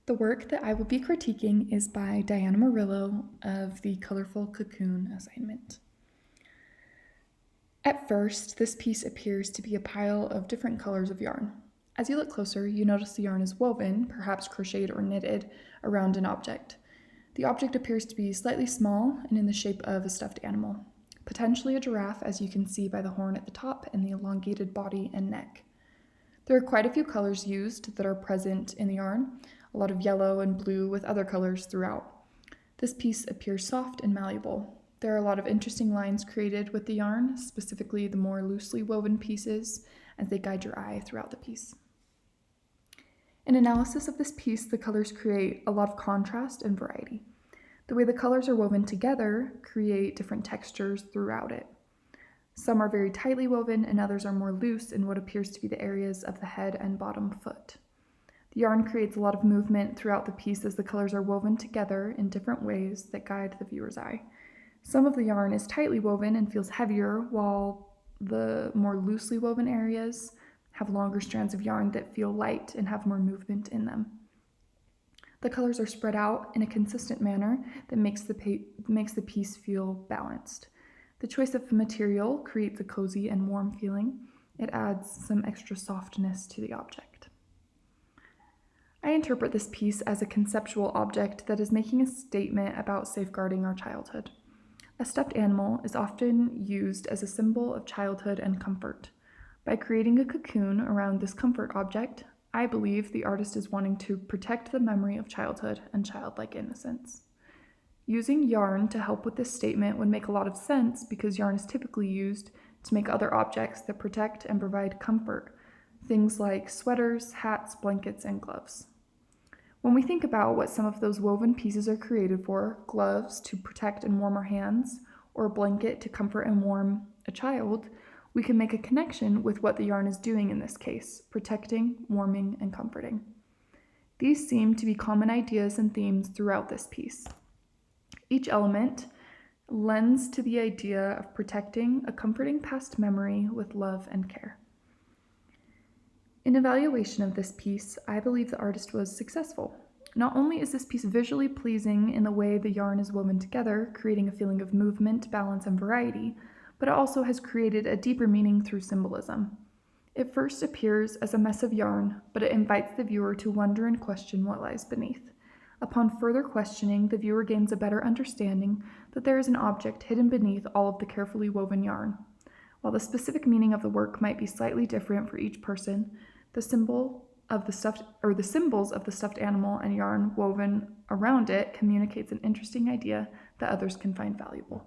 The work that I will be critiquing is by Diana Murillo of the Colorful Cocoon Assignment. At first, this piece appears to be a pile of different colors of yarn. As you look closer, you notice the yarn is woven, perhaps crocheted or knitted, around an object. The object appears to be slightly small and in the shape of a stuffed animal, potentially a giraffe, as you can see by the horn at the top and the elongated body and neck. There are quite a few colors used that are present in the yarn, a lot of yellow and blue with other colors throughout. This piece appears soft and malleable. There are a lot of interesting lines created with the yarn, specifically the more loosely woven pieces, as they guide your eye throughout the piece. In analysis of this piece, the colors create a lot of contrast and variety. The way the colors are woven together create different textures throughout it. Some are very tightly woven and others are more loose in what appears to be the areas of the head and bottom foot. The yarn creates a lot of movement throughout the piece as the colors are woven together in different ways that guide the viewer's eye. Some of the yarn is tightly woven and feels heavier, while the more loosely woven areas have longer strands of yarn that feel light and have more movement in them. The colors are spread out in a consistent manner that makes the piece feel balanced. The choice of material creates a cozy and warm feeling. It adds some extra softness to the object. I interpret this piece as a conceptual object that is making a statement about safeguarding our childhood. A stuffed animal is often used as a symbol of childhood and comfort. By creating a cocoon around this comfort object, I believe the artist is wanting to protect the memory of childhood and childlike innocence. Using yarn to help with this statement would make a lot of sense because yarn is typically used to make other objects that protect and provide comfort, things like sweaters, hats, blankets, and gloves. When we think about what some of those woven pieces are created for, gloves to protect and warm our hands, or a blanket to comfort and warm a child, we can make a connection with what the yarn is doing in this case, protecting, warming, and comforting. These seem to be common ideas and themes throughout this piece. Each element lends to the idea of protecting a comforting past memory with love and care. In evaluation of this piece, I believe the artist was successful. Not only is this piece visually pleasing in the way the yarn is woven together, creating a feeling of movement, balance, and variety, but it also has created a deeper meaning through symbolism. It first appears as a mess of yarn, but it invites the viewer to wonder and question what lies beneath. Upon further questioning, the viewer gains a better understanding that there is an object hidden beneath all of the carefully woven yarn. While the specific meaning of the work might be slightly different for each person, the symbols of the stuffed animal and yarn woven around it communicates an interesting idea that others can find valuable.